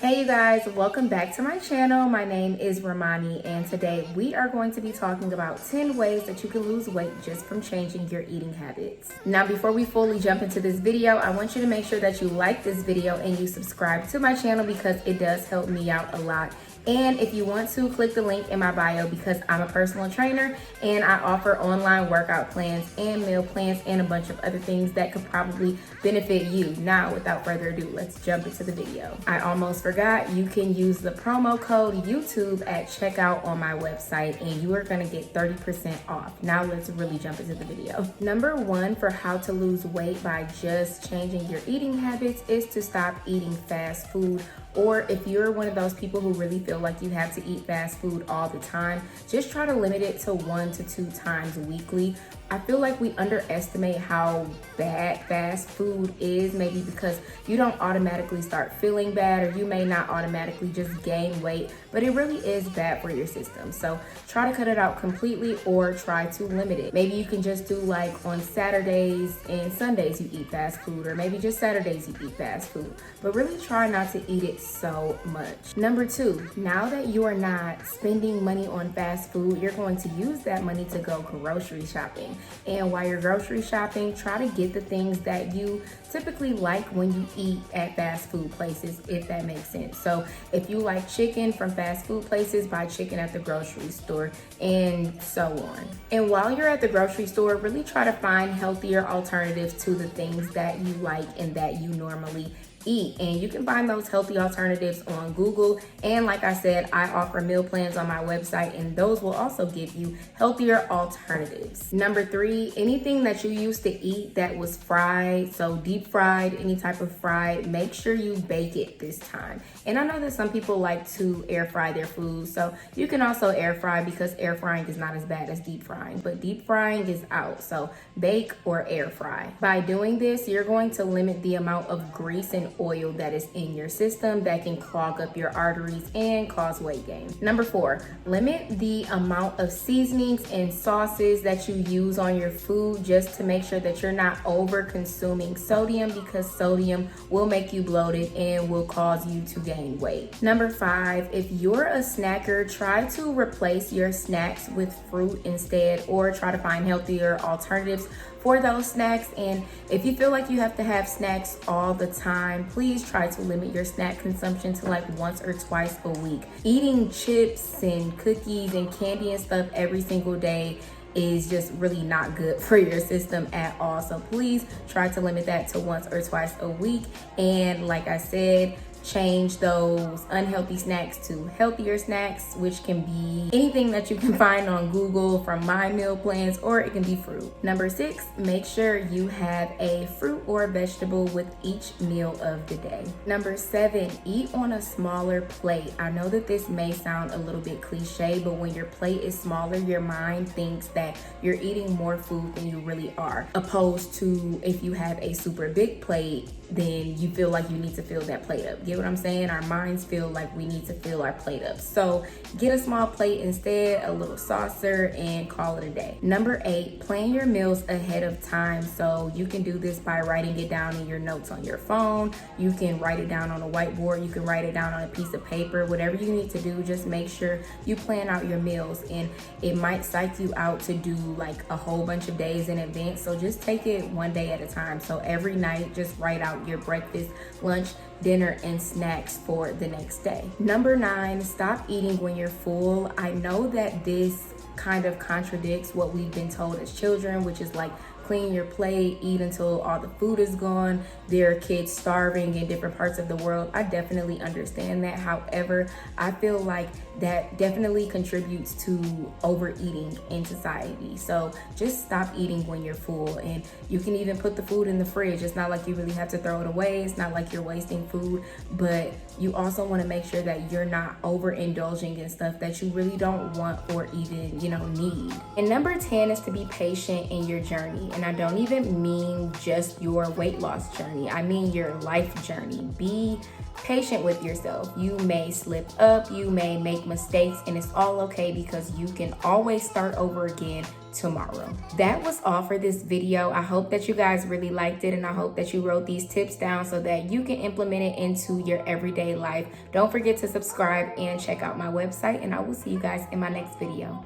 Hey you guys, welcome back to my channel. My name is Romani and today we are going to be talking about 10 ways that you can lose weight just from changing your eating habits. Now before we fully jump into this video, I want you to make sure that you like this video and you subscribe to my channel because it does help me out a lot. And if you want to, click the link in my bio because I'm a personal trainer and I offer online workout plans and meal plans and a bunch of other things that could probably benefit you. Now, without further ado, let's jump into the video. I almost forgot, you can use the promo code YouTube at checkout on my website and you are gonna get 30% off. Now let's really jump into the video. Number one for how to lose weight by just changing your eating habits is to stop eating fast food. Or if you're one of those people who really feel like you have to eat fast food all the time, just try to limit it to 1 to 2 times weekly. I feel like we underestimate how bad fast food is, maybe because you don't automatically start feeling bad or you may not automatically just gain weight, but it really is bad for your system. So try to cut it out completely or try to limit it. Maybe you can just do like on Saturdays and Sundays you eat fast food, or maybe just Saturdays you eat fast food, but really try not to eat it so much. Number 2, now that you are not spending money on fast food, you're going to use that money to go grocery shopping. And while you're grocery shopping, try to get the things that you typically like when you eat at fast food places, if that makes sense. So if you like chicken from fast food places, buy chicken at the grocery store and so on. And while you're at the grocery store, really try to find healthier alternatives to the things that you like and that you normally eat. And you can find those healthy alternatives on Google. And like I said, I offer meal plans on my website and those will also give you healthier alternatives. Number 3, anything that you used to eat that was fried, so deep fried, any type of fried, make sure you bake it this time. And I know that some people like to air fry their food, so you can also air fry because air frying is not as bad as deep frying, but deep frying is out, so bake or air fry. By doing this, you're going to limit the amount of grease and oil that is in your system that can clog up your arteries and cause weight gain. Number 4, limit the amount of seasonings and sauces that you use on your food just to make sure that you're not over consuming sodium, because sodium will make you bloated and will cause you to gain weight. Number 5, if you're a snacker, try to replace your snacks with fruit instead, or try to find healthier alternatives for those snacks. And if you feel like you have to have snacks all the time, please try to limit your snack consumption to like once or twice a week. Eating chips and cookies and candy and stuff every single day is just really not good for your system at all. So please try to limit that to once or twice a week. And like I said, change those unhealthy snacks to healthier snacks, which can be anything that you can find on Google from my meal plans, or it can be fruit. Number 6, make sure you have a fruit or vegetable with each meal of the day. Number 7, eat on a smaller plate. I know that this may sound a little bit cliche, but when your plate is smaller, your mind thinks that you're eating more food than you really are, opposed to if you have a super big plate, then you feel like you need to fill that plate up. Get what I'm saying? Our minds feel like we need to fill our plate up. So get a small plate instead, a little saucer, and call it a day. Number 8, plan your meals ahead of time. So you can do this by writing it down in your notes on your phone. You can write it down on a whiteboard. You can write it down on a piece of paper. Whatever you need to do, just make sure you plan out your meals. And it might psych you out to do like a whole bunch of days in advance. So just take it one day at a time. So every night, just write out your breakfast, lunch, dinner, and snacks for the next day. Number 9, stop eating when you're full. I know that this kind of contradicts what we've been told as children, which is like clean your plate, eat until all the food is gone. There are kids starving in different parts of the world. I definitely understand that. However, I feel like that definitely contributes to overeating in society. So just stop eating when you're full. And you can even put the food in the fridge. It's not like you really have to throw it away. It's not like you're wasting food, but you also want to make sure that you're not overindulging in stuff that you really don't want or even, need. And number 10 is to be patient in your journey. And and I don't even mean just your weight loss journey. I mean your life journey. Be patient with yourself. You may slip up, you may make mistakes, and it's all okay because you can always start over again tomorrow. That was all for this video. I hope that you guys really liked it, and I hope that you wrote these tips down so that you can implement it into your everyday life. Don't forget to subscribe and check out my website, and I will see you guys in my next video.